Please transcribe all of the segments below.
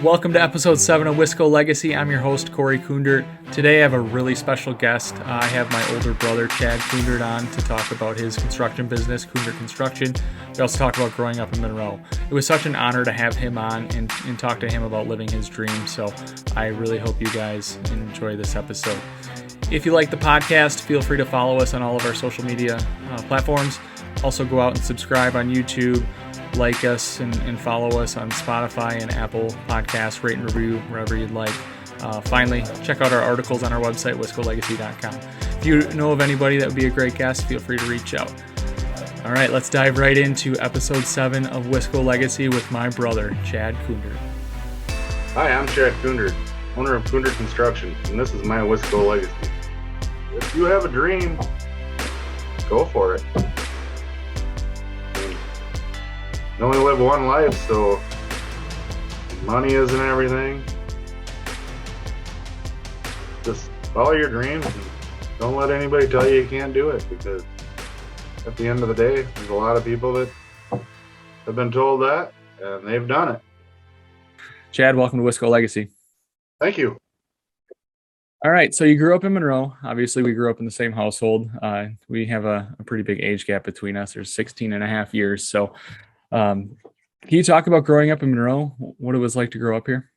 Welcome to episode 7 of Wisco Legacy. I'm your host, Corey Kundert. Today I have a really special guest. I have my older brother, Chad Kundert, on to talk about his construction business, Kundert Construction. We also talk about growing up in Monroe. It was such an honor to have him on and talk to him about living his dream, so I really hope you guys enjoy this episode. If you like the podcast, feel free to follow us on all of our social media platforms. Also go out and subscribe on YouTube. Like us and follow us on Spotify and Apple Podcasts, rate and review wherever you'd like. Finally, check out our articles on our website, wiscolegacy.com. If you know of anybody that would be a great guest, feel free to reach out. All right, let's dive right into episode 7 of Wisco Legacy with my brother, Chad Kundert. Hi, I'm Chad Kundert, owner of Kundert Construction, and this is my Wisco Legacy. If you have a dream, go for it. You only live one life, so money isn't everything. Just follow your dreams and don't let anybody tell you can't do it, because at the end of the day, there's a lot of people that have been told that and they've done it. Chad, welcome to Wisco Legacy. Thank you. All right, so you grew up in Monroe. Obviously, we grew up in the same household. We have a pretty big age gap between us. There's 16 and a half years, so can you talk about growing up in Monroe? What it was like to grow up here?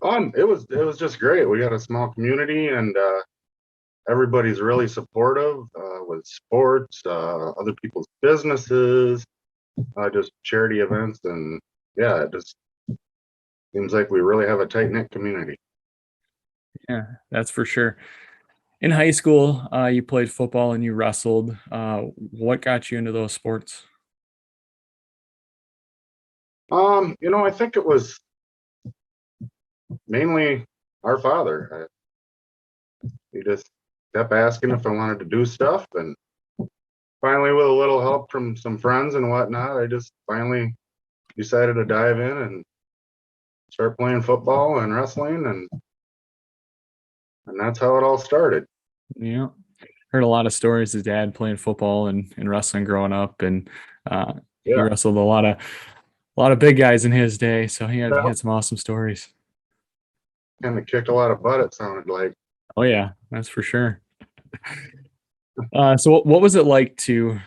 It was just great. We got a small community, and everybody's really supportive with sports, other people's businesses, just charity events, and yeah, it just seems like we really have a tight-knit community. Yeah, that's for sure. In high school, you played football and you wrestled. What got you into those sports? I think it was mainly our father. He just kept asking if I wanted to do stuff, and finally, with a little help from some friends and whatnot, I just finally decided to dive in and start playing football and wrestling, and that's how it all started. Yeah, heard a lot of stories of Dad playing football and wrestling growing up, and he wrestled a lot of big guys in his day, so he had some awesome stories. Kind of kicked a lot of butt, it sounded like. Oh yeah, that's for sure. So what was it like to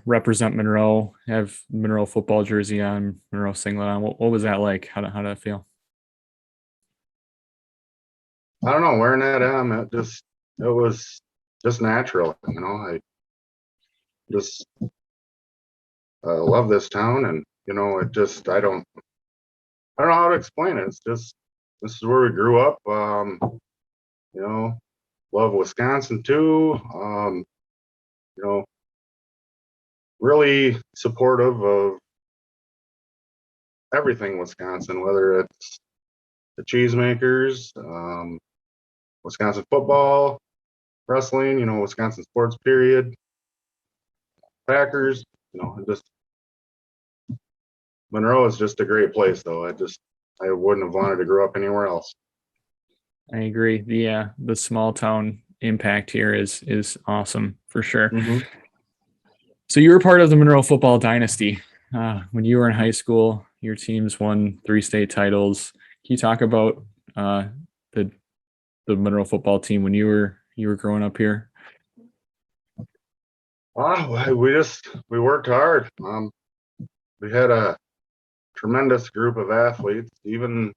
represent Monroe, have Monroe football jersey on, Monroe singlet on? What was that like? How did that feel? I don't know, wearing that on, it was just natural. I just love this town, and I don't know how to explain it. It's just, this is where we grew up. Love Wisconsin too. Really supportive of everything Wisconsin, whether it's the cheesemakers, Wisconsin football, wrestling, Wisconsin sports period, Packers, Monroe is just a great place, though. I wouldn't have wanted to grow up anywhere else. I agree. The small town impact here is awesome for sure. Mm-hmm. So you were part of the Monroe football dynasty. When you were in high school, your teams won 3 state titles. Can you talk about the Monroe football team when you were growing up here? We worked hard. We had a tremendous group of athletes, even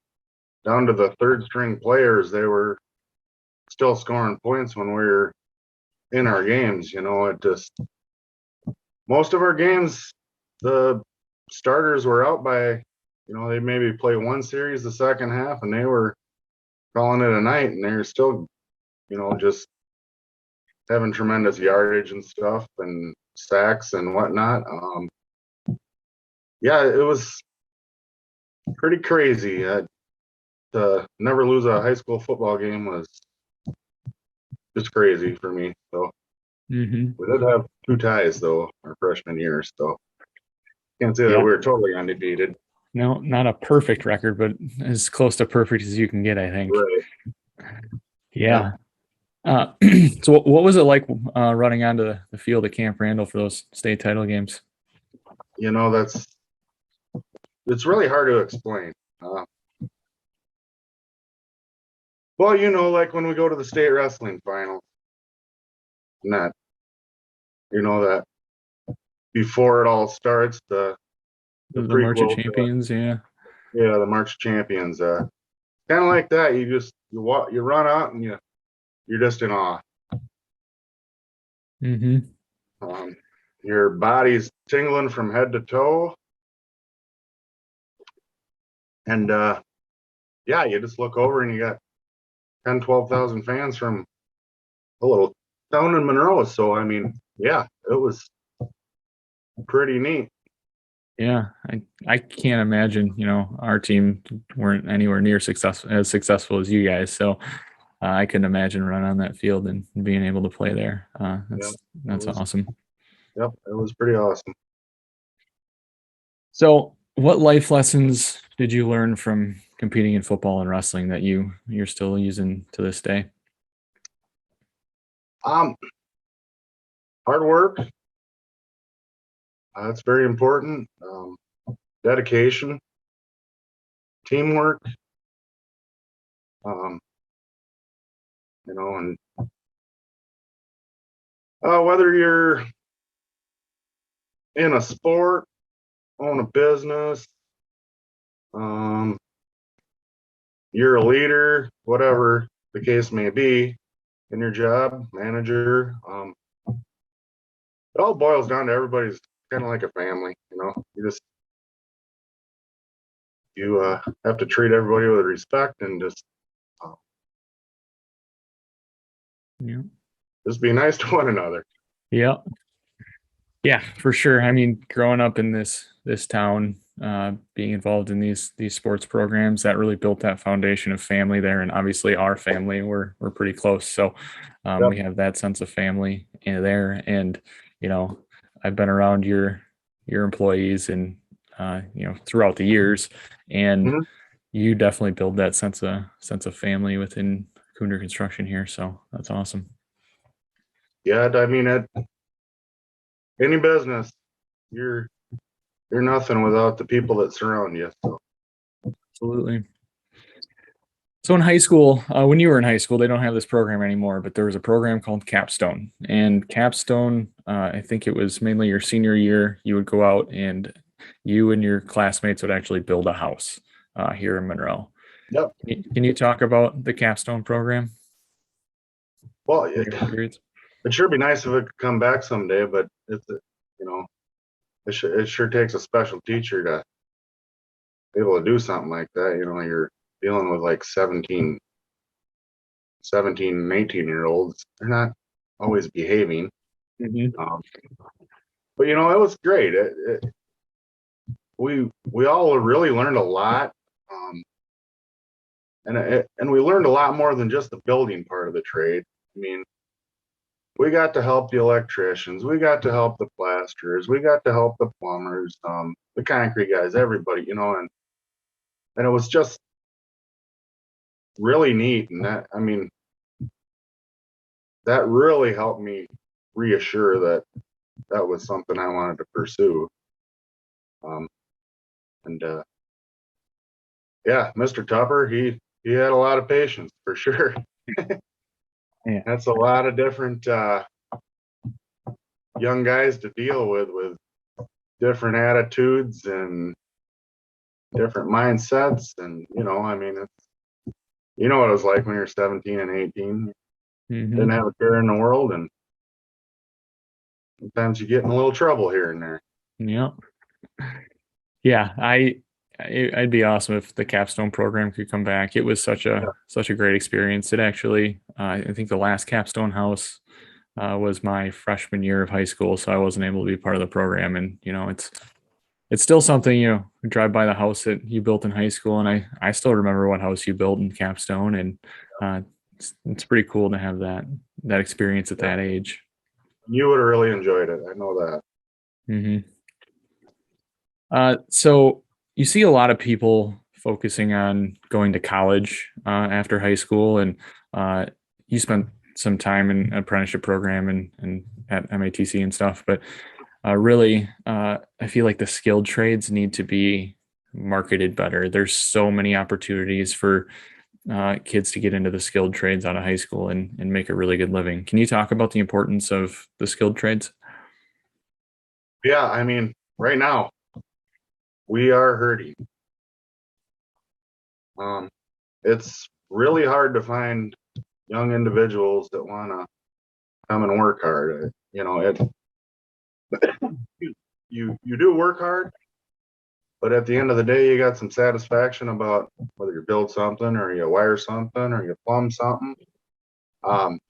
down to the third string players. They were still scoring points when we were in our games. Most of our games, the starters were out by, they maybe play one series the second half, and they were calling it a night, and they were still, just having tremendous yardage and stuff and sacks and whatnot. It was pretty crazy. To never lose a high school football game was just crazy for me. So we did have 2 ties though our freshman year, so can't say that we were totally undefeated. No, not a perfect record, but as close to perfect as you can get, I think. Right. Yeah. So what was it like running onto the field at Camp Randall for those state title games? It's really hard to explain. Well, like when we go to the state wrestling finals, and that before it all starts, the The March of prequel, Champions, yeah. Yeah, the March of Champions. Kind of like that. You run out and you're just in awe. Your body's tingling from head to toe, and you just look over and you got 12,000 fans from a little town in Monroe. So I mean, yeah, it was pretty neat. Yeah, I can't imagine, our team weren't anywhere near as successful as you guys. So I couldn't imagine running on that field and being able to play there. That's awesome. Yep, it was pretty awesome. So what life lessons did you learn from competing in football and wrestling that you're still using to this day? Hard work. That's very important. Dedication, teamwork. And whether you're in a sport, own a business, you're a leader, whatever the case may be in your job, manager, it all boils down to everybody's kind of like a family. You have to treat everybody with respect and just be nice to one another. Yeah. Yeah, for sure. I mean, growing up in this town, being involved in these sports programs, that really built that foundation of family there. And obviously our family, we're pretty close. So we have that sense of family in there. And, I've been around your employees and, throughout the years, and you definitely build that sense of family within Kunder Construction here. So that's awesome. Yeah. I mean, any business, you're nothing without the people that surround you. So. Absolutely. So in high school, when you were in high school, they don't have this program anymore, but there was a program called Capstone. And Capstone, I think it was mainly your senior year, you would go out and you and your classmates would actually build a house here in Monroe. Yep. Can you talk about the Capstone program? Well, it'd sure be nice if it could come back someday, but it sure takes a special teacher to be able to do something like that. You're dealing with like 17 and 18-year-olds. They're not always behaving. But it was great. We all really learned a lot, and we learned a lot more than just the building part of the trade. I mean, we got to help the electricians, we got to help the plasterers, we got to help the plumbers, the concrete guys, everybody, and it was just really neat. And that really helped me reassure that was something I wanted to pursue. Mr. Tupper, he had a lot of patience for sure. Yeah. That's a lot of different young guys to deal with different attitudes and different mindsets. And, it's, what it was like when you're 17 and 18. Didn't have a care in the world, and sometimes you get in a little trouble here and there. Yeah, I'd be awesome if the Capstone program could come back. It was such a great experience. It actually, I think the last Capstone house was my freshman year of high school, so I wasn't able to be part of the program. And it's still something, you drive by the house that you built in high school, and I still remember what house you built in Capstone, and it's pretty cool to have that experience at that age. You would have really enjoyed it. I know that. So you see a lot of people focusing on going to college after high school, and you spent some time in an apprenticeship program and at MATC and stuff, but really I feel like the skilled trades need to be marketed better. There's so many opportunities for kids to get into the skilled trades out of high school and make a really good living. Can you talk about the importance of the skilled trades? Yeah, I mean, right now we are hurting. It's really hard to find young individuals that want to come and work hard. You do work hard, but at the end of the day, you got some satisfaction about whether you build something or you wire something or you plumb something. And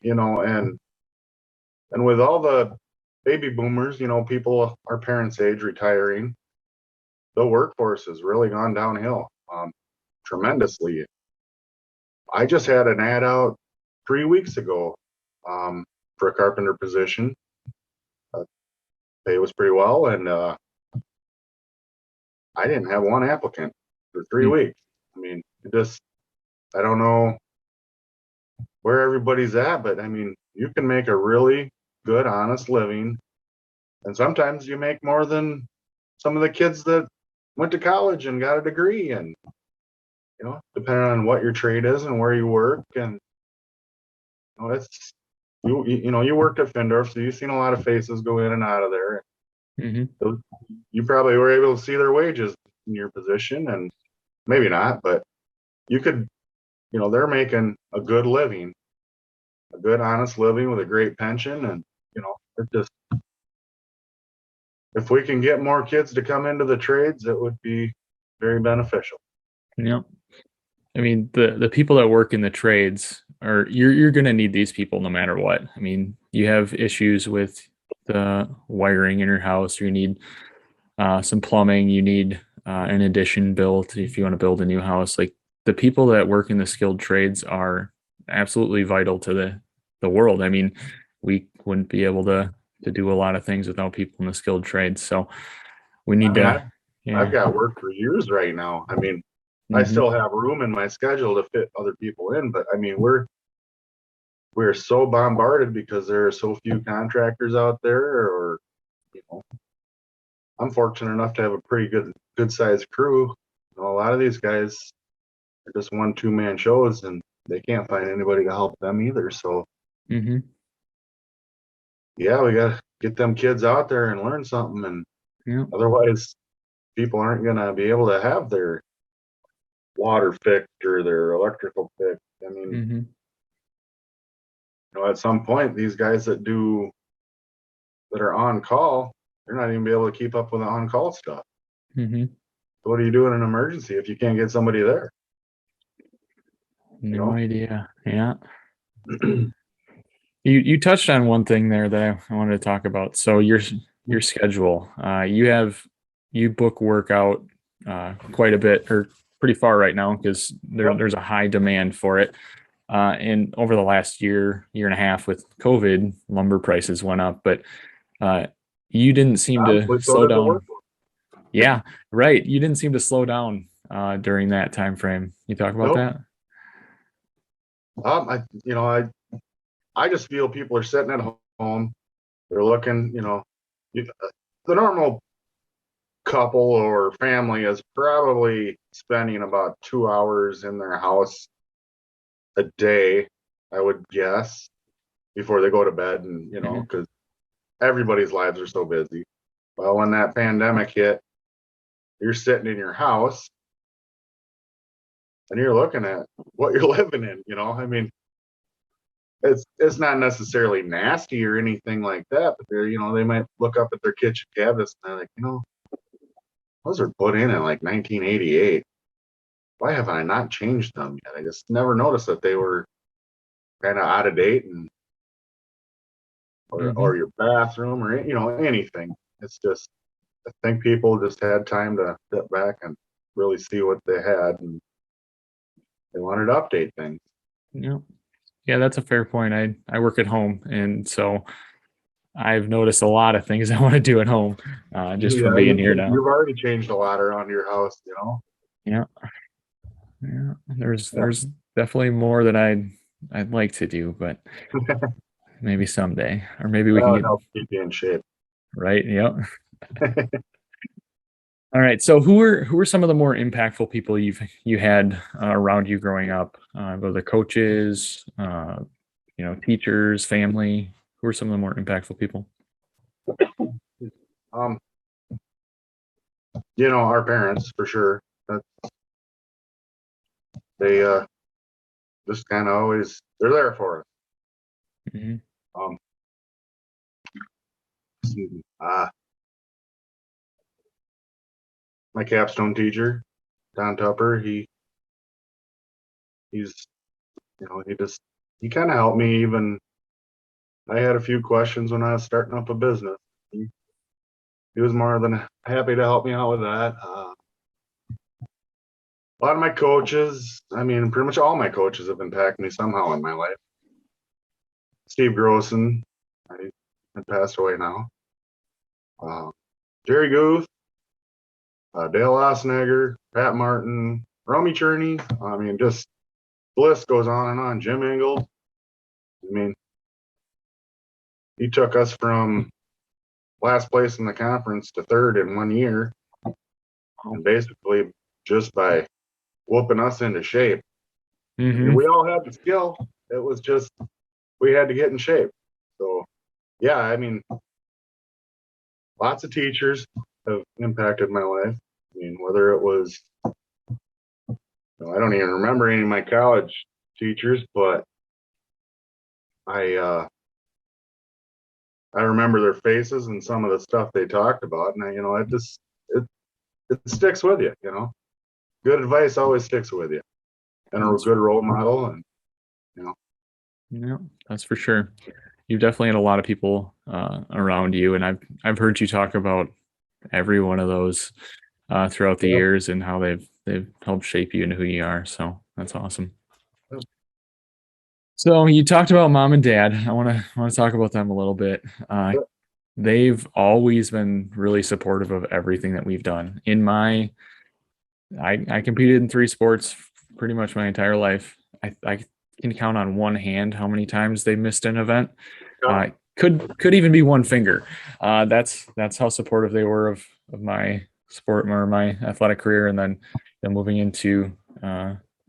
with all the baby boomers, people our parents' age retiring, the workforce has really gone downhill tremendously. I just had an ad out 3 weeks ago for a carpenter position. Pay was pretty well, and I didn't have one applicant for 3 weeks. I mean, I don't know where everybody's at, but I mean, you can make a really good, honest living. And sometimes you make more than some of the kids that went to college and got a degree. And, depending on what your trade is and where you work. And, you worked at Findorf, so you've seen a lot of faces go in and out of there. Mm-hmm. You probably were able to see their wages in your position, and maybe not, but you could, they're making a good living, a good, honest living with a great pension. And, it just, if we can get more kids to come into the trades, it would be very beneficial. Yeah. I mean, the people that work in the trades are you're going to need these people no matter what. I mean, you have issues with the wiring in your house, or you need some plumbing, you need an addition built if you want to build a new house. Like, the people that work in the skilled trades are absolutely vital to the world. I mean, we wouldn't be able to do a lot of things without people in the skilled trades. So we need I've got work for years right now. I mean, I still have room in my schedule to fit other people in, but I mean, we're so bombarded because there are so few contractors out there, or, I'm fortunate enough to have a pretty good sized crew. A lot of these guys are just 1-2 man shows, and they can't find anybody to help them either. So, yeah, we got to get them kids out there and learn something. And otherwise, people aren't going to be able to have their water fixed or their electrical fixed. I mean, at some point, these guys that are on call, they're not even be able to keep up with the on call stuff. What do you do in an emergency if you can't get somebody there? No idea. Yeah. You touched on one thing there that I wanted to talk about. So your schedule, you book work out quite a bit, or pretty far right now, because there's a high demand for it. And over the last year and a half with COVID, lumber prices went up, but you didn't seem to slow down. Yeah, right. You didn't seem to slow down during that time frame. You talk about that? I just feel people are sitting at home. They're looking, the normal couple or family is probably spending about 2 hours in their house a day, I would guess, before they go to bed. And, because everybody's lives are so busy. Well, when that pandemic hit, you're sitting in your house and you're looking at what you're living in. I mean, it's not necessarily nasty or anything like that, but they might look up at their kitchen cabinets and they're like, those were put in like 1988. Why have I not changed them yet? I just never noticed that they were kind of out of date, and or your bathroom, or anything. It's just, I think people just had time to sit back and really see what they had, and they wanted to update things. Yeah, that's a fair point. I work at home, and so I've noticed a lot of things I want to do at home just from being here now. You've already changed a lot around your house, Yeah. There's definitely more that I'd like to do, but maybe someday, or maybe we can help keep you in shape. Right. Yep. All right. So who are some of the more impactful people you had around you growing up? Whether coaches, teachers, family. Who are some of the more impactful people? Um, our parents for sure. That they just kind of always they're there for us. Hmm. Um, my capstone teacher, Don Tupper, he's he kind of helped me. Even I had a few questions when I was starting up a business. He was more than happy to help me out with that. A lot of my coaches, I mean, pretty much all my coaches have impacted me somehow in my life. Steve Grossen, he had passed away now. Jerry Guth, Dale Osnegger, Pat Martin, Romy Cherney. I mean, just the list goes on and on. Jim Ingold. I mean, he took us from last place in the conference to third in 1 year, and basically just by whooping us into shape. I mean, Hmm. we all had the skill. It was just we had to get in shape. So, yeah, I mean, lots of teachers have impacted my life. I mean, whether it was, I don't even remember any of my college teachers, but I I remember their faces and some of the stuff they talked about, and it it sticks with you. Good advice always sticks with you, and a good role model, and you know, Yeah, that's for sure. You've definitely had a lot of people around you, and I've heard you talk about every one of those throughout the yep, years and how they've helped shape you into who you are. So that's awesome. yep, So you talked about mom and dad. I want to talk about them a little bit. yep, They've always been really supportive of everything that we've done. I competed in three sports pretty much my entire life. I can count on one hand how many times they missed an event. yep, Could even be one finger. That's how supportive they were of my sport or my athletic career, and then moving into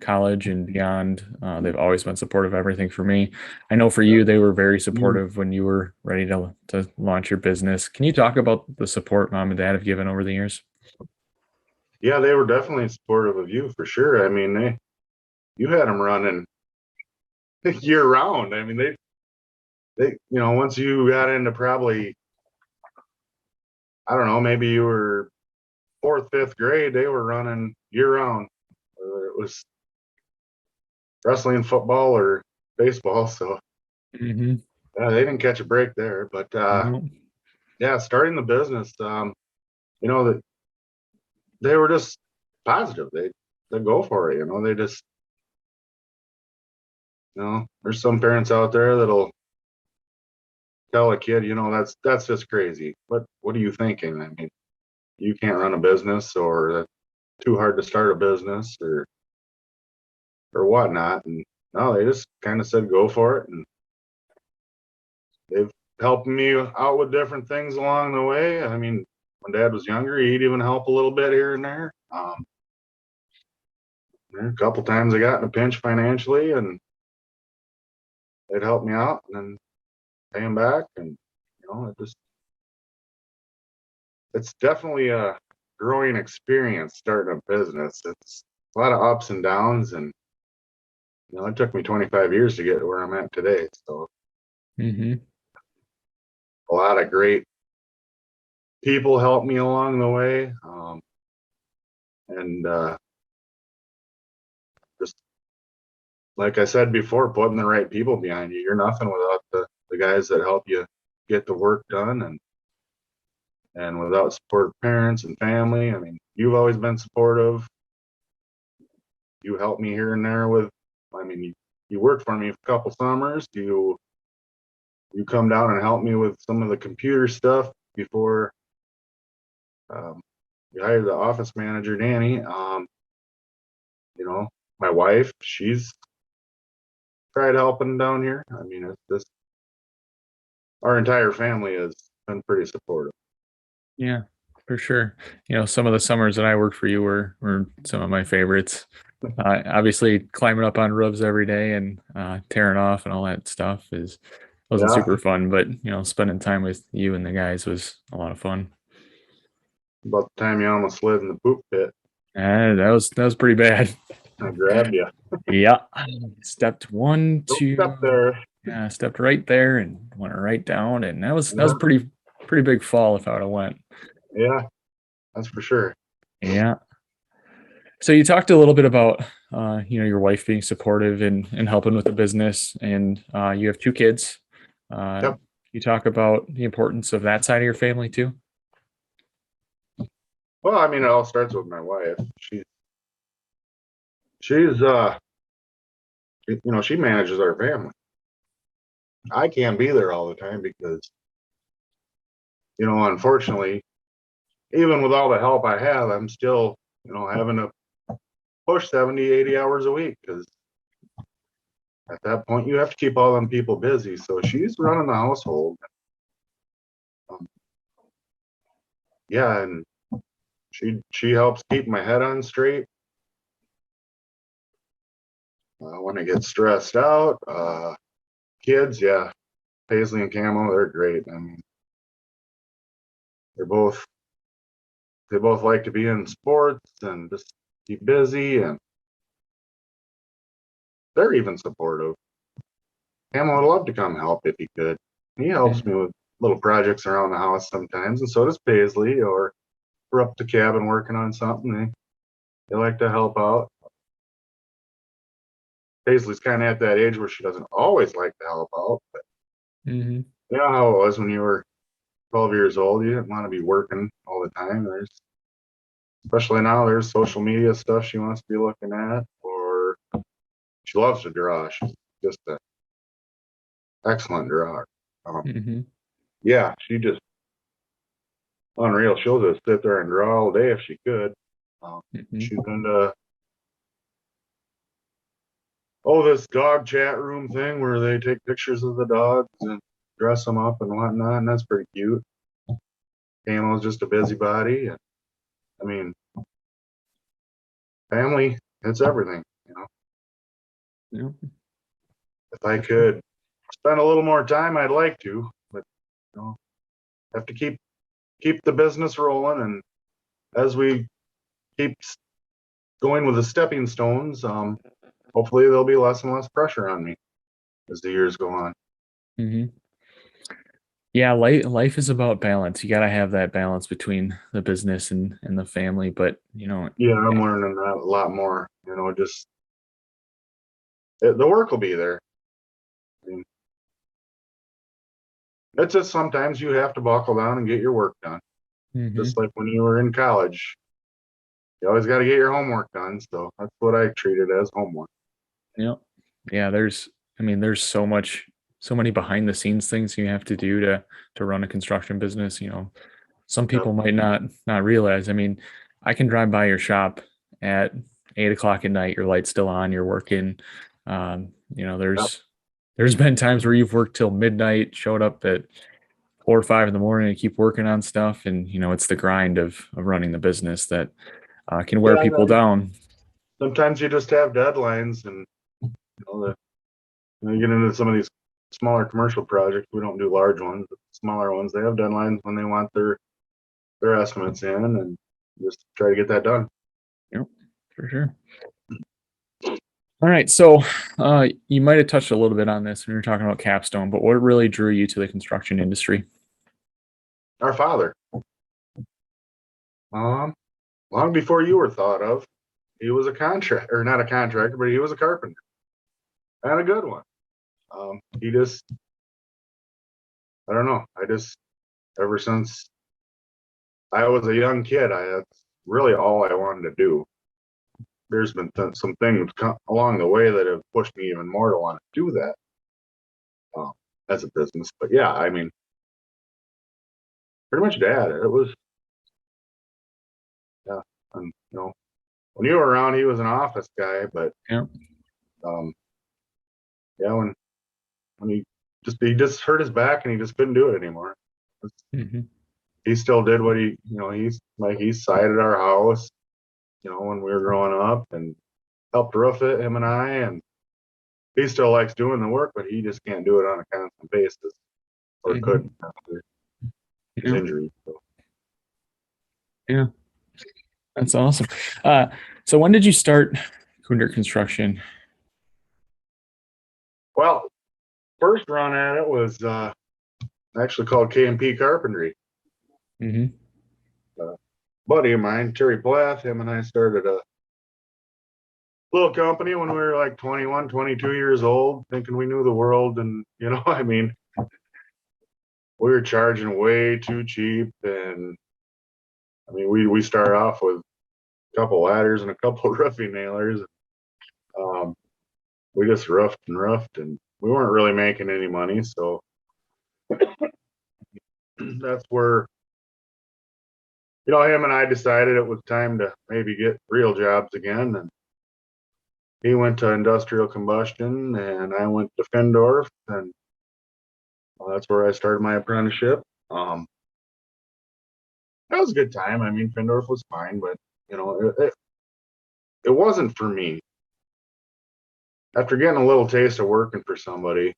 college and beyond. They've always been supportive of everything for me. I know for you, they were very yep. supportive when you were ready to launch your business. Can you talk about the support mom and dad have given over the years? Yeah, they were definitely supportive of you for sure. I mean, you had them running year round. I mean, once you got into probably, I don't know, maybe you were fourth, fifth grade, they were running year round. Whether it was wrestling, football, or baseball. So Mm-hmm. yeah, they didn't catch a break there. But No. yeah, starting the business, that they were just positive. They go for it. They just there's some parents out there that'll tell a kid, that's just crazy. What are you thinking? I mean, you can't run a business, or that's too hard to start a business, or whatnot. And no, they just kind of said go for it, and they've helped me out with different things along the way. I mean, when Dad was younger, he'd even help a little bit here and there. A couple times I got in a pinch financially, and they'd help me out, and then pay him back, and it's definitely a growing experience starting a business. It's a lot of ups and downs, and it took me 25 years to get to where I'm at today. So Mm-hmm. a lot of great people helped me along the way, and just like I said before, putting the right people behind you. You're nothing without the guys that help you get the work done, and without support of parents and family. I mean, you've always been supportive. You helped me here and there with, I mean, you worked for me a couple summers. You come down and help me with some of the computer stuff before um, you hired the office manager, Danny. You know, my wife, she's tried helping down here. I mean, it's just our entire family has been pretty supportive. Yeah. for sure. Some of the summers that I worked for you were some of my favorites. Obviously, climbing up on roofs every day and tearing off and all that stuff wasn't Yeah, super fun, but spending time with you and the guys was a lot of fun. about the time you almost slid in the poop pit, And that was pretty bad. I grabbed you. Yeah, stepped one, Don't step two, there. yeah, stepped right there and went right down, and that was Yeah, pretty big fall if I would have went. yeah, that's for sure. Yeah. So you talked a little bit about your wife being supportive and helping with the business, and you have two kids. Yep. You talk about the importance of that side of your family too. Well, I mean, it all starts with my wife. She's she manages our family. I can't be there all the time because, unfortunately, even with all the help I have, I'm still, having to push 70, 80 hours a week because at that point you have to keep all them people busy. So she's running the household. Um, yeah, and she helps keep my head on straight when I get stressed out. Kids, yeah, Paisley and Camo, they're great. I mean, they're both they both like to be in sports and just keep busy, and they're even supportive. Camo would love to come help if he could. He helps me with little projects around the house sometimes, and so does Paisley. Or we're up the cabin working on something. They like to help out. Paisley's kind of at that age where she doesn't always like to help out, but Mm-hmm. you know how it was when you were 12 years old. You didn't want to be working all the time. Especially now, there's social media stuff she wants to be looking at, or she loves to draw. She's just an excellent drawer. Um, Mm-hmm. yeah, she just unreal. She'll just sit there and draw all day if she could. Mm-hmm. She's into this dog chat room thing where they take pictures of the dogs and dress them up and whatnot, and that's pretty cute. Camo's just a busybody, and I mean, family, it's everything. Yeah. If I could spend a little more time, I'd like to, but have to keep the business rolling, and as we keep going with the stepping stones, hopefully there'll be less and less pressure on me as the years go on. Mm-hmm. Yeah, life is about balance. You got to have that balance between the business and the family. But Yeah, I'm learning that a lot more. Just the work will be there. I mean, it's just sometimes you have to buckle down and get your work done. mm-hmm. Just like when you were in college, you always got to get your homework done. So that's what I treat it as, homework. Yeah, yeah. There's so many behind the scenes things you have to do to run a construction business. Some Yep. people might not realize. I can drive by your shop at 8 o'clock at night. Your light's still on. You're working. Yep. There's been times where you've worked till midnight, showed up at 4 or 5 in the morning, and keep working on stuff. And it's the grind of running the business that can wear Yeah, people down. sometimes you just have deadlines, and you get into some of these smaller commercial projects. We don't do large ones, but smaller ones. They have deadlines when they want their estimates in, and just try to get that done. Yep, for sure. All right, so you might have touched a little bit on this when you were talking about Capstone, but what really drew you to the construction industry? Our father, long before you were thought of, he was a contractor, or not a contractor, but he was a carpenter, and a good one. He just, I don't know. Ever since I was a young kid, that's really all I wanted to do. There's been some things along the way that have pushed me even more to want to do that as a business. But yeah, I mean, pretty much dad. It was, yeah. And when you were around, he was an office guy, but Yeah. um, yeah, when he just hurt his back and he just couldn't do it anymore. Hmm. he still did what he sided our house, when we were growing up, and helped roof it, him and I, and he still likes doing the work, but he just can't do it on a constant basis, or couldn't after his injury. So. Yeah, that's awesome. So when did you start Kundert Construction? Well, first run at it was actually called K&P Carpentry. Buddy of mine, Terry Plath, him and I started a little company when we were like 21, 22 years old, thinking we knew the world. And, we were charging way too cheap. And we started off with a couple ladders and a couple roofing nailers. We just roughed, and we weren't really making any money. So that's where, him and I decided it was time to maybe get real jobs again. And he went to industrial combustion, and I went to Findorf, and that's where I started my apprenticeship. That was a good time. Findorf was fine, but it wasn't for me. After getting a little taste of working for somebody,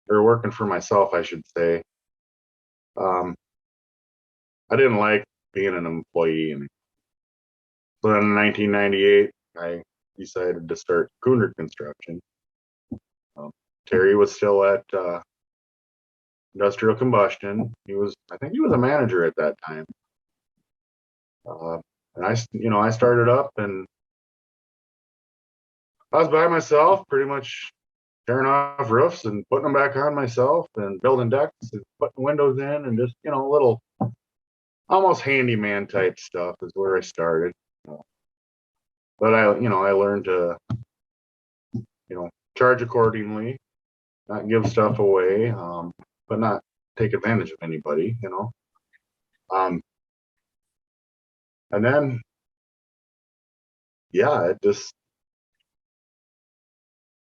or working for myself, I should say, I didn't like being an employee. So then in 1998, I decided to start Kundert Construction. Terry was still at industrial combustion. I think he was a manager at that time. And I started up, and I was by myself, pretty much tearing off roofs and putting them back on myself, and building decks and putting windows in, and just, little almost handyman type stuff is where I started. But I learned to, charge accordingly, not give stuff away, but not take advantage of anybody, and then, yeah, it just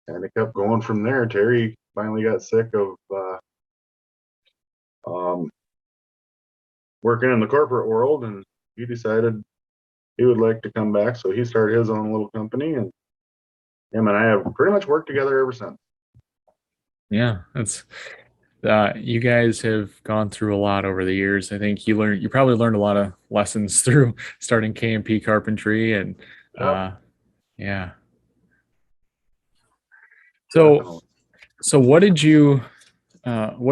kind of kept going from there. Terry finally got sick of working in the corporate world, and he decided he would like to come back. So he started his own little company, and him and I have pretty much worked together ever since. Yeah, that's you guys have gone through a lot over the years. I think you probably learned a lot of lessons through starting K&P Carpentry, and yeah. So, Definitely. so what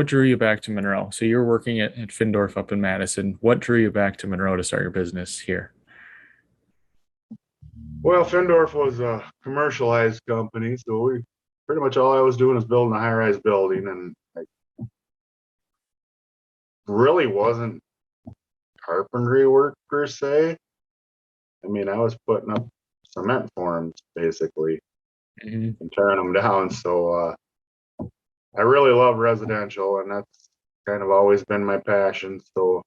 drew you back to Monroe? So you're working at Findorf up in Madison. What drew you back to Monroe to start your business here? Well, Findorf was a commercialized company, so we pretty much all I was doing was building a high-rise building, and I really wasn't carpentry work per se. I was putting up cement forms basically and tearing them down. So I really love residential, and that's kind of always been my passion. So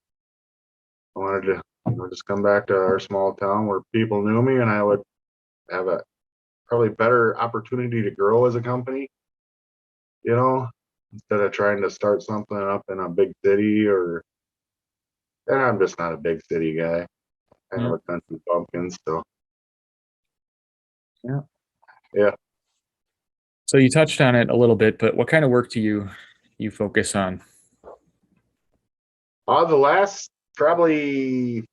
I wanted to, just come back to our small town where people knew me, and I would have a probably better opportunity to grow as a company, instead of trying to start something up in a big city, and I'm just not a big city guy, kind of a country bumpkin. So yeah. So you touched on it a little bit, but what kind of work do you focus on? The last probably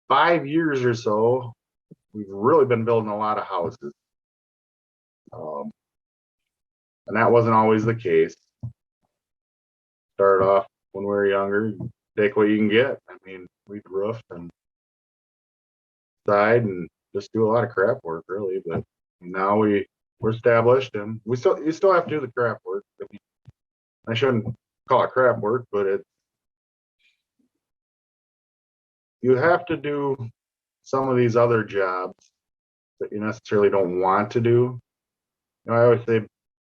5 years or so, we've really been building a lot of houses. And that wasn't always the case. Started off when we were younger, take what you can get. We'd roof and side and just do a lot of crap work, really. But now we're established, and you still have to do the crap work. I shouldn't call it crap work, but you have to do some of these other jobs that you necessarily don't want to do. I always say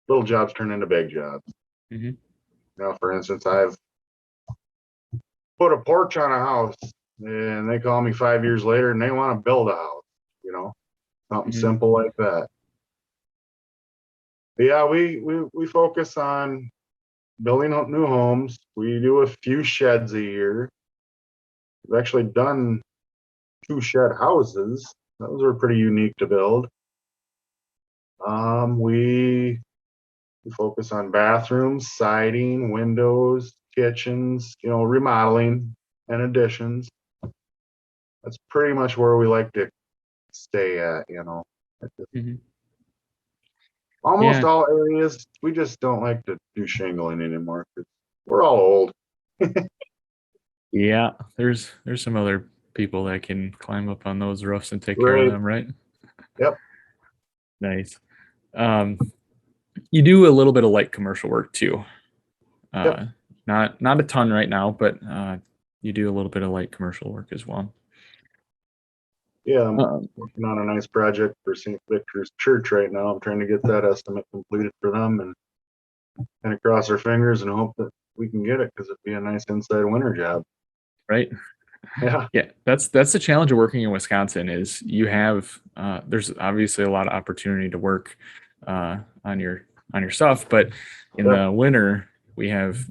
little jobs turn into big jobs. For instance, I've put a porch on a house, and they call me 5 years later, and they want to build a house. Something simple like that. But yeah, we focus on building up new homes. We do a few sheds a year. we've actually done 2 shed houses. Those were pretty unique to build. We focus on bathrooms, siding, windows, kitchens, remodeling and additions. That's pretty much where we like to stay at, Mhm. Almost Yeah. all areas. We just don't like to do shingling anymore because we're all old. Yeah. There's some other people that can climb up on those roofs and take care of Right. them, right? Yep. Nice. Um, you do a little bit of light commercial work too. Yep. Uh, not a ton right now, but you do a little bit of light commercial work as well. Yeah. I'm Um, working on a nice project for St. Victor's Church right now. I'm trying to get that estimate completed for them and kind of cross our fingers and hope that we can get it because it'd be a nice inside winter job. right. Yeah. Yeah, that's the challenge of working in Wisconsin is you have there's obviously a lot of opportunity to work on your stuff, but in Yep. the winter we have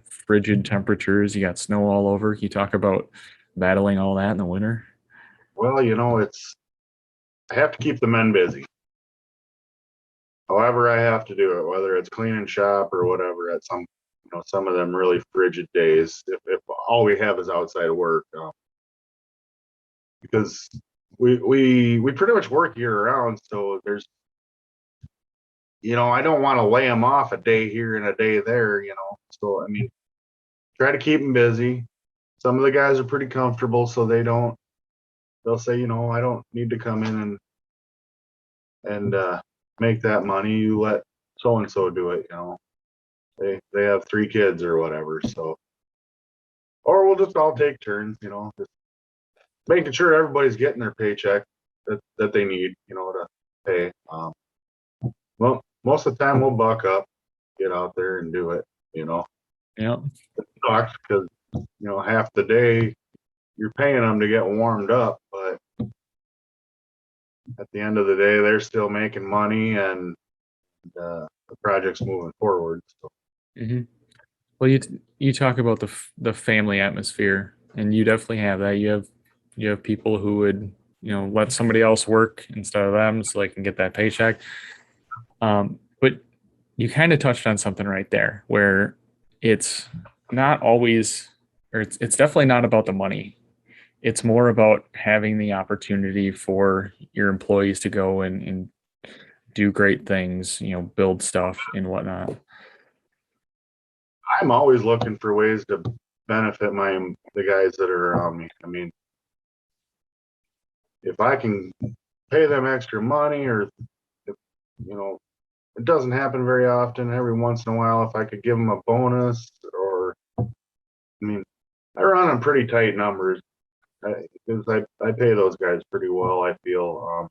frigid temperatures. You got snow all over. You talk about battling all that in the winter. Well, I have to keep the men busy. However, I have to do it, whether it's cleaning shop or whatever. At some of them really frigid days, if all we have is outside work, because we pretty much work year round. So I don't want to lay them off a day here and a day there. So I mean, try to keep them busy. Some of the guys are pretty comfortable, so they'll say, I don't need to come in and make that money. You let so and so do it. They have 3 kids or whatever. So, or we'll just all take turns. Just making sure everybody's getting their paycheck that they need. To pay. Well, most of the time we'll buck up, get out there and do it. Yeah. It sucks because half the day you're paying them to get warmed up, but at the end of the day, they're still making money and the project's moving forward. So. hmm Well, you talk about the family atmosphere, and you definitely have that. You have people who would let somebody else work instead of them, so they can get that paycheck. But you kind of touched on something right there, where it's not always, or it's definitely not about the money. It's more about having the opportunity for your employees to go and do great things, build stuff and whatnot. I'm always looking for ways to benefit the guys that are around me. I mean, if I can pay them extra money, or if, it doesn't happen very often. Every once in a while, if I could give them a bonus, or I mean, I run on pretty tight numbers because I pay those guys pretty well. I feel,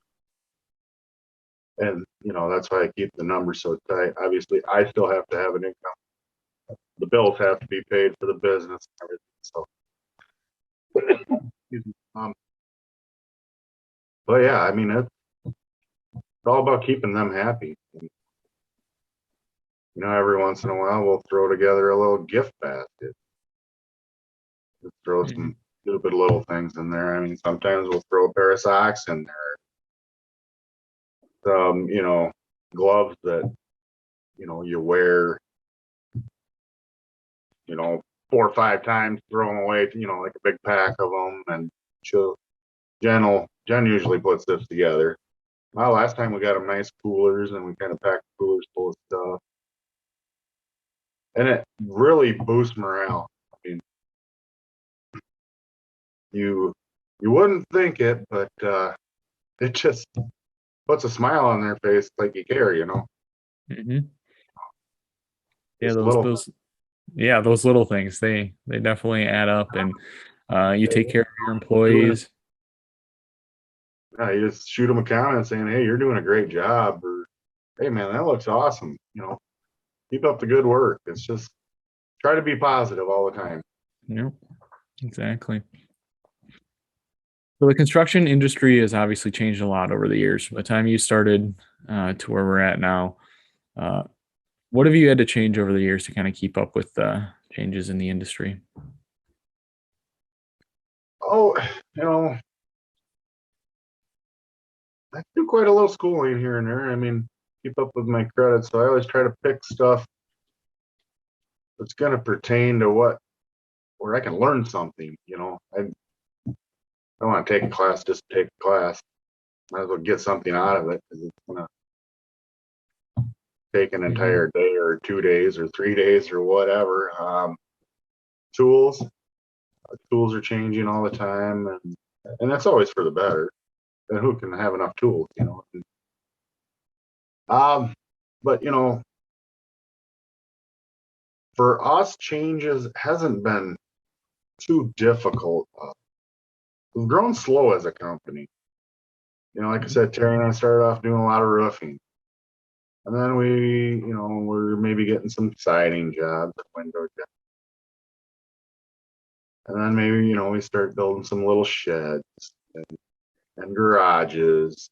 and that's why I keep the numbers so tight. Obviously, I still have to have an income. The bills have to be paid for the business and everything. So, excuse me. But yeah, I mean, it's all about keeping them happy. Every once in a while, we'll throw together a little gift basket. Just throw Mhm. some little bit of little things in there. I mean, sometimes we'll throw a pair of socks in there, some, gloves that, you wear, 4 or 5 times, throw them away, like a big pack of them. And she'll, Jen usually puts this together. Well, last time we got them nice coolers and we kind of packed coolers full of stuff. And it really boosts morale. I mean, you wouldn't think it, but it just puts a smile on their face like you care. Mhm. Yeah, Just little. those little things, they definitely add up, and you take care of your employees. Yeah, you just shoot them a comment saying, "Hey, you're doing a great job," or "Hey, man, that looks awesome." Keep up the good work. It's just try to be positive all the time. Yep, exactly. So the construction industry has obviously changed a lot over the years. By the time you started to where we're at now, uh, what have you had to change over the years to kind of keep up with the changes in the industry? Oh, I do quite a little schooling here and there. I mean, keep up with my credits. So I always try to pick stuff that's going to pertain to where I can learn something. I don't want to take a class just to take a class. Might as well get something out of it because it's going to take an entire day or 2 days or 3 days or whatever. Tools, tools are changing all the time, and that's always for the better. And who can have enough tools, But for us, changes hasn't been too difficult. We've grown slow as a company. Like I said, Terry and I started off doing a lot of roofing. And then we're maybe getting some siding jobs, window jobs. And then maybe, we start building some little sheds and garages.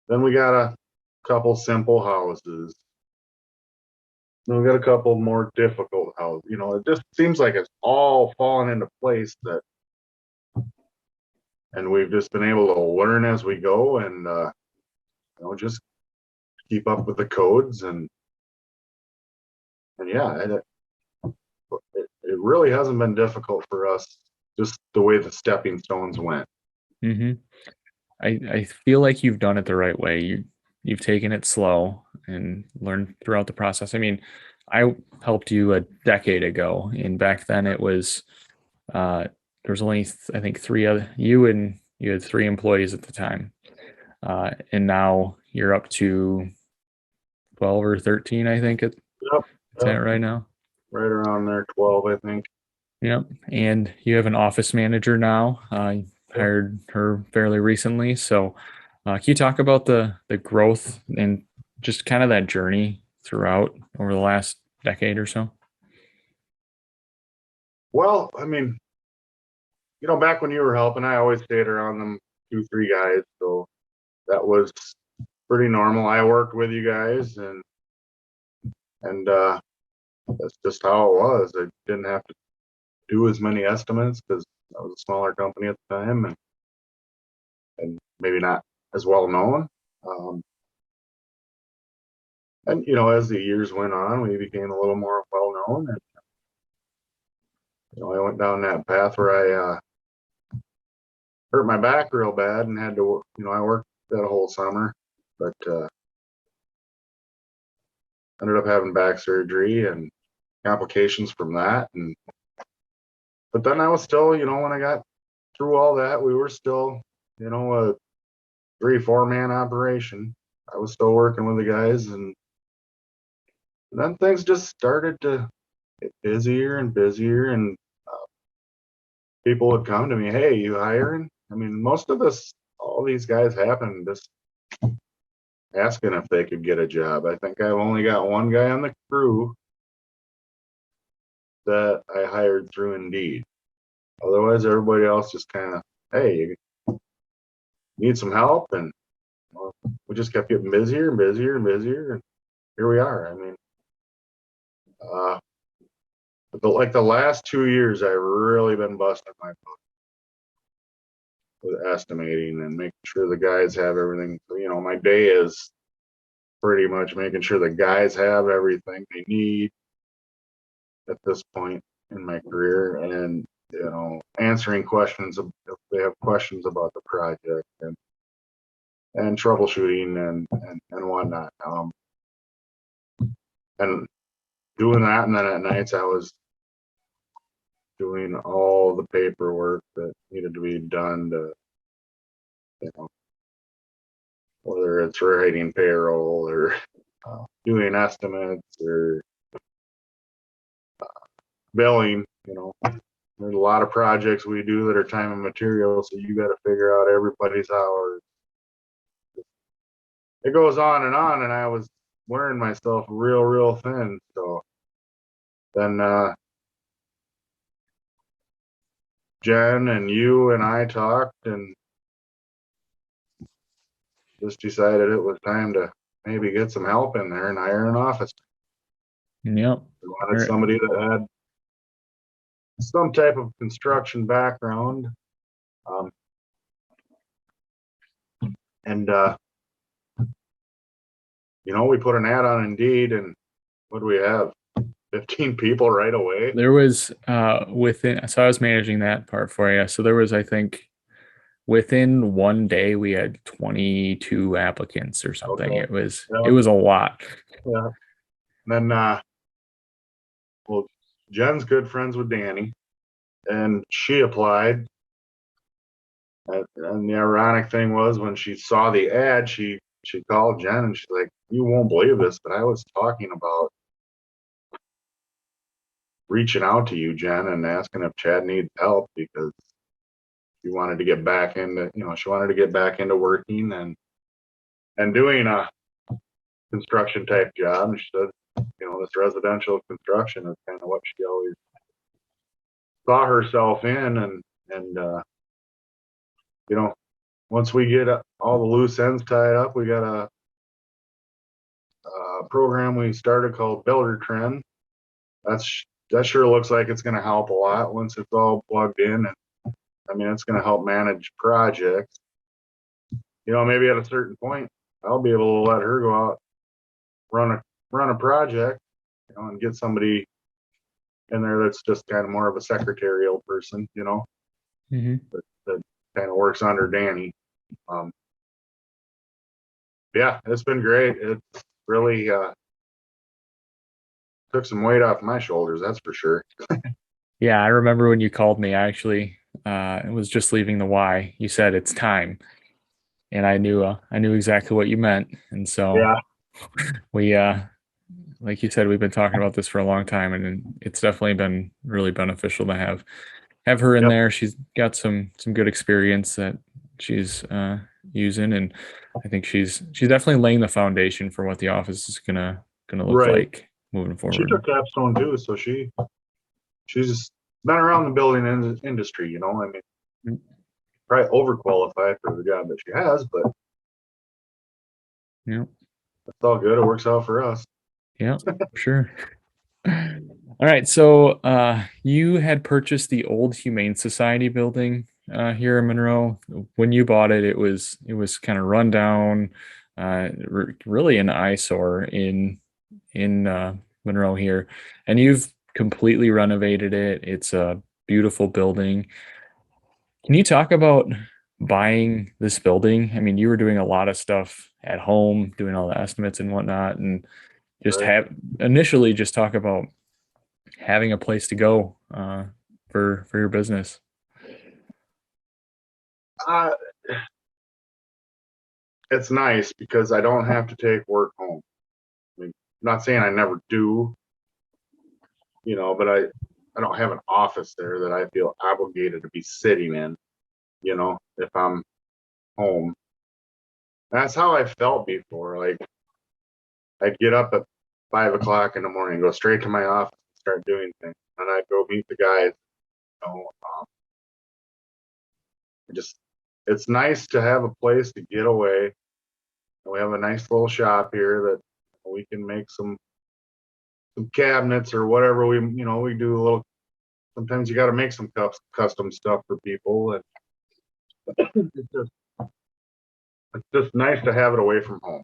Then we got a couple simple houses. Then we got a couple more difficult houses. It just seems like it's all fallen into place and we've just been able to learn as we go and, just keep up with the codes and yeah, it really hasn't been difficult for us, just the way the stepping stones went. I feel like you've done it the right way. You've taken it slow and learned throughout the process. I mean, I helped you a decade ago, and back then it was there was only I think three other you, and you had three employees at the time, and now you're up to 12 or 13, I think. Is that right now? Right around there, 12, I think. Yep. And you have an office manager now. Hired her fairly recently. So can you talk about the growth and just kind of that journey throughout over the last decade or so? Well, I mean, back when you were helping, I always stayed around them 2, 3 guys. So that was pretty normal. I worked with you guys and that's just how it was. I didn't have to do as many estimates because I was a smaller company at the time and maybe not as well known. And as the years went on, we became a little more well known. And I went down that path where I hurt my back real bad and had to, I worked that whole summer, but ended up having back surgery and complications from that. But then I was still, when I got through all that, we were still, a 3-4 man operation. I was still working with the guys, and then things just started to get busier and busier, and people would come to me, "Hey, you hiring?" I mean, most of all these guys happened just asking if they could get a job. I think I've only got one guy on the crew that I hired through Indeed. Otherwise, everybody else just kind of, "Hey, you need some help?" And we just kept getting busier and busier and busier, and here we are. I mean, but the last 2 years, I've really been busting my butt with estimating and making sure the guys have everything. So, my day is pretty much making sure the guys have everything they need at this point in my career, and answering questions if they have questions about the project and troubleshooting and whatnot. And doing that, and then at nights I was doing all the paperwork that needed to be done to, whether it's writing payroll or doing estimates or billing. There's a lot of projects we do that are time and material, so you got to figure out everybody's hours. It goes on, and I was wearing myself real thin. So then Jen and you and I talked and just decided it was time to maybe get some help in there and hire an office. Yep. We wanted somebody that had some type of construction background. And we put an ad on Indeed, and what do we have? 15 people right away. There was within, so I was managing that part for you. So there was, I think, within one day we had 22 applicants or something. Okay. It was a lot. Yeah. And then well, Jen's good friends with Danny, and she applied. And the ironic thing was, when she saw the ad, she called Jen and she's like, "You won't believe this, but I was talking about reaching out to you, Jen, and asking if Chad needs help because she wanted to get back into, working and doing a construction type job." And she said, this residential construction is kind of what she always saw herself in. And once we get all the loose ends tied up, we got a program we started called Builder Trend. That sure looks like it's going to help a lot once it's all plugged in. And I mean, it's going to help manage projects. Maybe at a certain point, I'll be able to let her go out, run a project, and get somebody in there that's just kind of more of a secretarial person, Mm-hmm. that kind of works under Danny. Yeah, it's been great. It's really took some weight off my shoulders, that's for sure. Yeah, I remember when you called me. I actually was just leaving the Y. You said it's time, and I knew exactly what you meant. And so Yeah. we, like you said, we've been talking about this for a long time, and it's definitely been really beneficial to have her in Yep. there. She's got some good experience that she's using, and I think she's definitely laying the foundation for what the office is gonna look Right. like moving forward. She took capstone too, so she's been around the building industry. I mean, probably overqualified for the job that she has, but Yeah, it's all good. It works out for us. yeah, sure. All right, so you had purchased the old Humane Society building here in Monroe. When you bought it, it was kind of run down, really an eyesore in Monroe here, and you've completely renovated it. It's a beautiful building. Can you talk about buying this building? I mean, you were doing a lot of stuff at home, doing all the estimates and whatnot, and just Right. have initially just talk about having a place to go for your business. Uh, it's nice because I don't have to take work home. I mean, I'm not saying I never do, but I don't have an office there that I feel obligated to be sitting in, if I'm home. That's how I felt before. Like, I'd get up at 5 o'clock in the morning, go straight to my office and start doing things. And I'd go meet the guys. It's nice to have a place to get away. We have a nice little shop here that we can make some cabinets or whatever. We do a little. Sometimes you got to make some custom stuff for people, and it's just nice to have it away from home.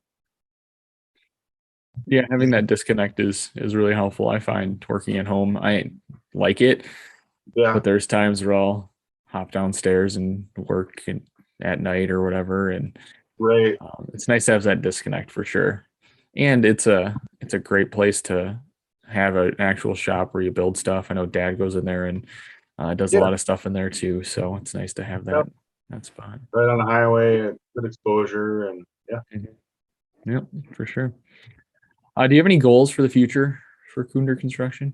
Yeah, having that disconnect is really helpful. I find working at home, I like it, Yeah. but there's times where I'll hop downstairs and work at night or whatever, and Right. it's nice to have that disconnect for sure. And it's a great place to have an actual shop where you build stuff. I know Dad goes in there and does a lot of stuff in there too, so it's nice to have that spot. Right on the highway, good exposure, and yeah. Mm-hmm. Yep, for sure. Do you have any goals for the future for Kunder Construction?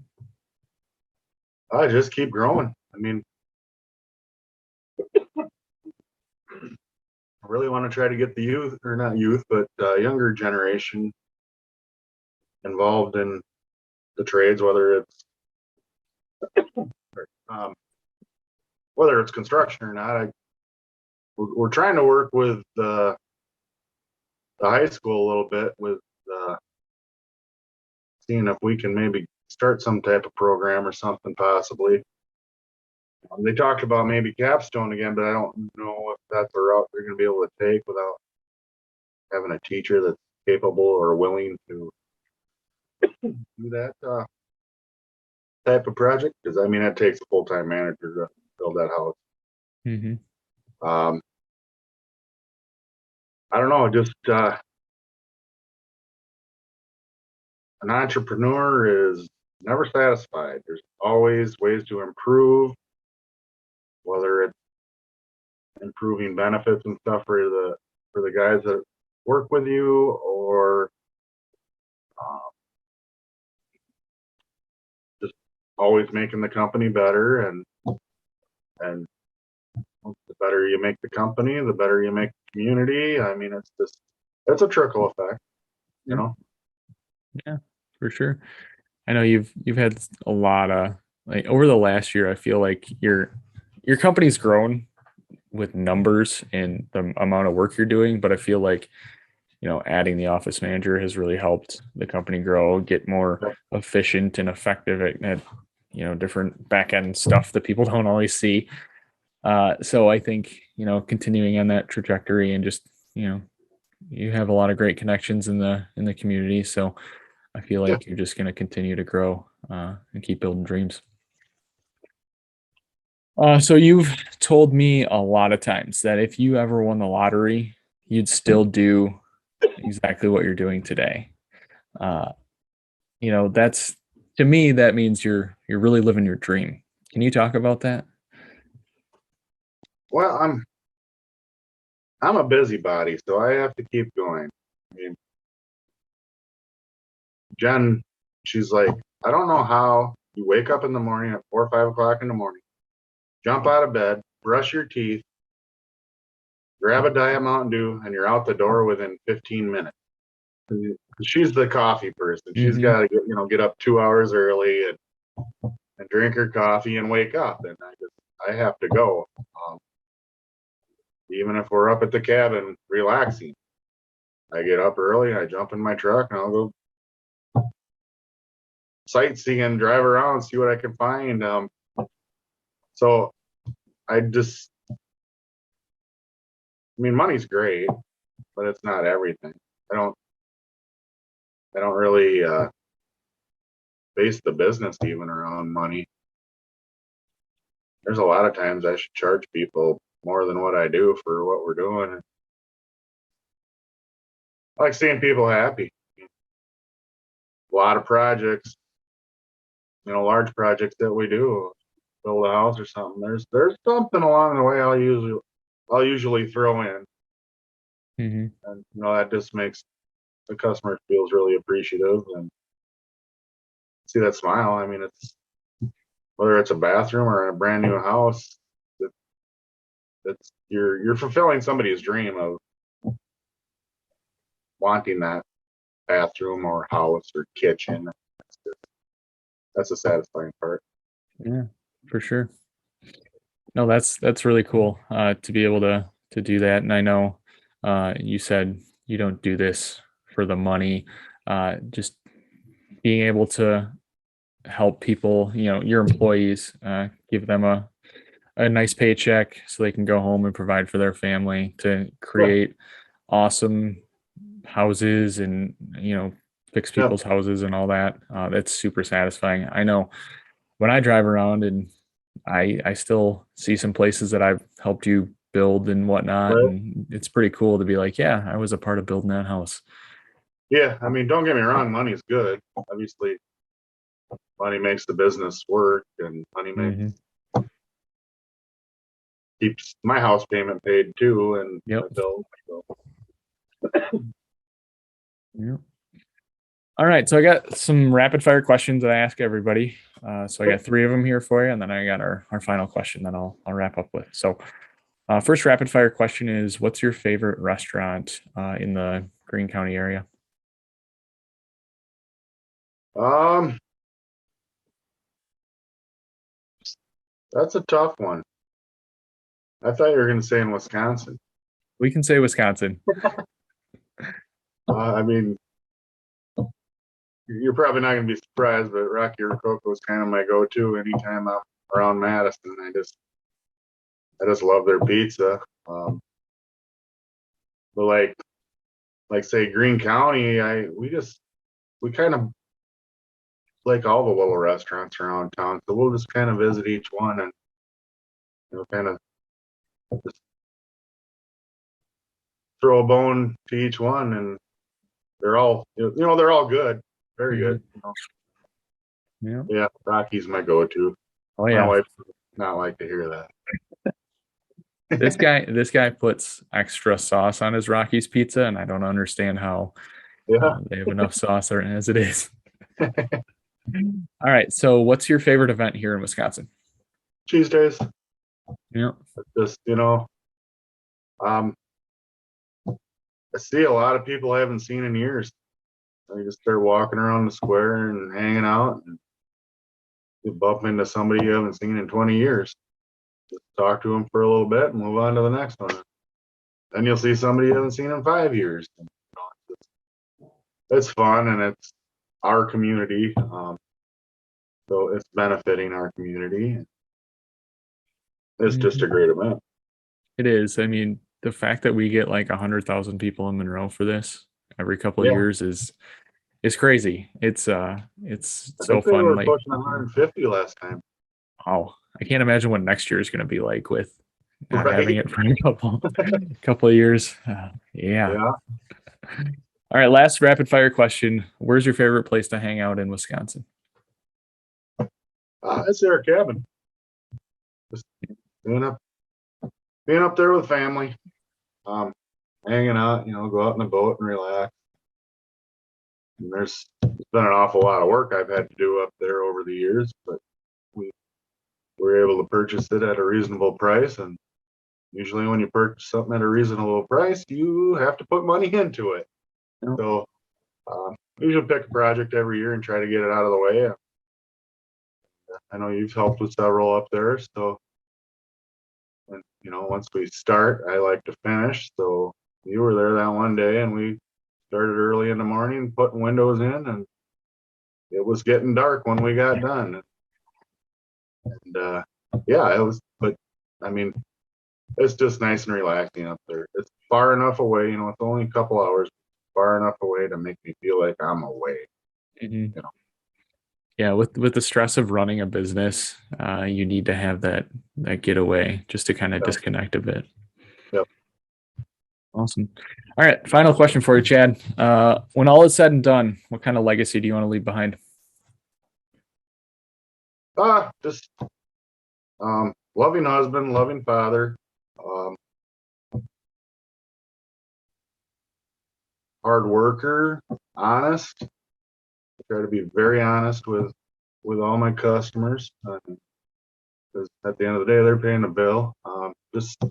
I just keep growing. I mean, I really want to try to get the youth, or not youth, but younger generation involved in the trades, whether it's construction or not. We're trying to work with the high school a little bit with seeing if we can maybe start some type of program or something possibly. They talked about maybe capstone again, but I don't know if that's a route they're going to be able to take without having a teacher that's capable or willing to do that type of project. Because I mean, it takes a full-time manager to build that house. I don't know, just an entrepreneur is never satisfied. There's always ways to improve, whether it's improving benefits and stuff for the guys that work with you, or just always making the company better. And the better you make the company, the better you make the community. I mean, it's a trickle effect, you know. Yeah, for sure. I know you've had a lot of, like, over the last year, I feel like your company's grown with numbers and the amount of work you're doing, but I feel like, adding the office manager has really helped the company grow, get more efficient and effective at different back end stuff that people don't always see. So I think, continuing on that trajectory, and just, you have a lot of great connections in the community. So I feel like you're just going to continue to grow and keep building dreams. So you've told me a lot of times that if you ever won the lottery, you'd still do exactly what you're doing today. That's, to me, that means you're really living your dream. Can you talk about that? Well, I'm a busybody, so I have to keep going. I mean, Jen, she's like, I don't know how you wake up in the morning at 4 or 5 o'clock in the morning, jump out of bed, brush your teeth, grab a Diet Mountain Dew, and you're out the door within 15 minutes. She's the coffee person. She's got to get up 2 hours early and drink her coffee and wake up. And I have to go. Even if we're up at the cabin relaxing, I get up early, I jump in my truck, and I'll go sightseeing, drive around, see what I can find. So I mean, money's great, but it's not everything. I don't really base the business even around money. There's a lot of times I should charge people more than what I do for what we're doing. I like seeing people happy. A lot of projects, large projects that we do, build a house or something. There's something along the way I'll usually throw in, and that just makes the customer feels really appreciative and see that smile. I mean, it's whether it's a bathroom or a brand new house, that's you're fulfilling somebody's dream of wanting that bathroom or house or kitchen. That's a satisfying part. Yeah, for sure. No, that's really cool to be able to do that. And I know you said you don't do this for the money. Just being able to help people, your employees, give them a nice paycheck so they can go home and provide for their family, to create awesome houses and, fix people's houses and all that. That's super satisfying. I know when I drive around, and I still see some places that I've helped you build and whatnot. Right. And it's pretty cool to be like, yeah, I was a part of building that house. Yeah. I mean, don't get me wrong. Money's good. Obviously, money makes the business work, and money keeps my house payment paid too, and my bills. So. Yep. All right, so I got some rapid fire questions that I ask everybody. So I got 3 of them here for you, and then I got our final question that I'll wrap up with. So first rapid fire question is, what's your favorite restaurant in the Greene County area? That's a tough one. I thought you were going to say in Wisconsin. We can say Wisconsin. I mean, you're probably not going to be surprised, but Rocky Rococo is kind of my go-to anytime around Madison. I just love their pizza. But like say Greene County, we kind of like all the little restaurants around town. So we'll just kind of visit each one and kind of just throw a bone to each one, and they're all they're all good, very good. Yeah, Rocky's my go-to. Oh yeah. My wife does not like to hear that. This guy puts extra sauce on his Rocky's pizza, and I don't understand how they have enough sauce as it is. All right, so what's your favorite event here in Wisconsin? Cheese days. Yeah. Just I see a lot of people I haven't seen in years. I just start walking around the square and hanging out, and you bump into somebody you haven't seen in 20 years. Just talk to them for a little bit and move on to the next one. Then you'll see somebody you haven't seen in 5 years. It's fun, and it's our community. So it's benefiting our community. It's just a great event. It is. I mean, the fact that we get like 100,000 people in Monroe for this every couple of years is crazy. It's so fun. We were pushing 150 last time. Wow. I can't imagine what next year is going to be like with having it for a couple of years. Yeah. All right. Last rapid fire question. Where's your favorite place to hang out in Wisconsin? It's our cabin. Just being up there with family, hanging out, go out in the boat and relax. And there's been an awful lot of work I've had to do up there over the years, but we were able to purchase it at a reasonable price. And usually when you purchase something at a reasonable price, you have to put money into it. So we usually pick a project every year and try to get it out of the way. I know you've helped with several up there, so once we start, I like to finish. So you were there that one day, and we started early in the morning putting windows in, and it was getting dark when we got done. And it was. But I mean, it's just nice and relaxing up there. It's far enough away, it's only a couple hours, far enough away to make me feel like I'm away. Yeah, with the stress of running a business, you need to have that getaway just to kind of disconnect a bit. Yep. Awesome. All right, final question for you, Chad. When all is said and done, what kind of legacy do you want to leave behind? Just loving husband, loving father, hard worker, honest. I try to be very honest with all my customers, because at the end of the day, they're paying the bill. Just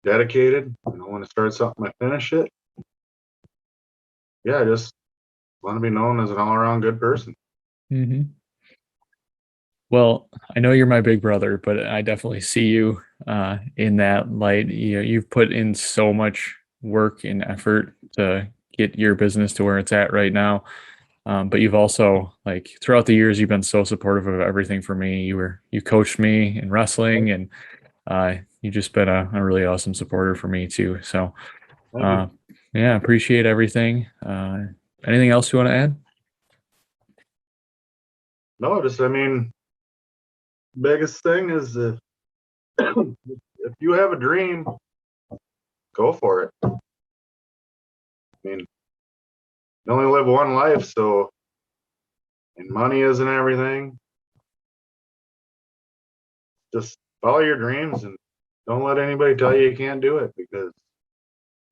dedicated. When I start something, I finish it. I just want to be known as an all-around good person. Well, I know you're my big brother, but I definitely see you in that light. You've put in so much work and effort to get your business to where it's at right now. But you've also, throughout the years, you've been so supportive of everything for me. You coached me in wrestling, and you've just been a really awesome supporter for me too. So, appreciate everything. Anything else you want to add? No, biggest thing is if you have a dream, go for it. You only live one life, and money isn't everything. Just follow your dreams and don't let anybody tell you can't do it, because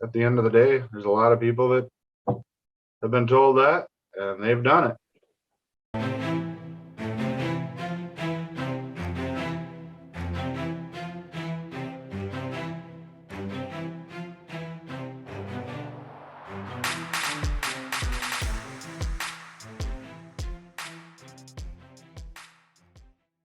at the end of the day, there's a lot of people that have been told that, and they've done it.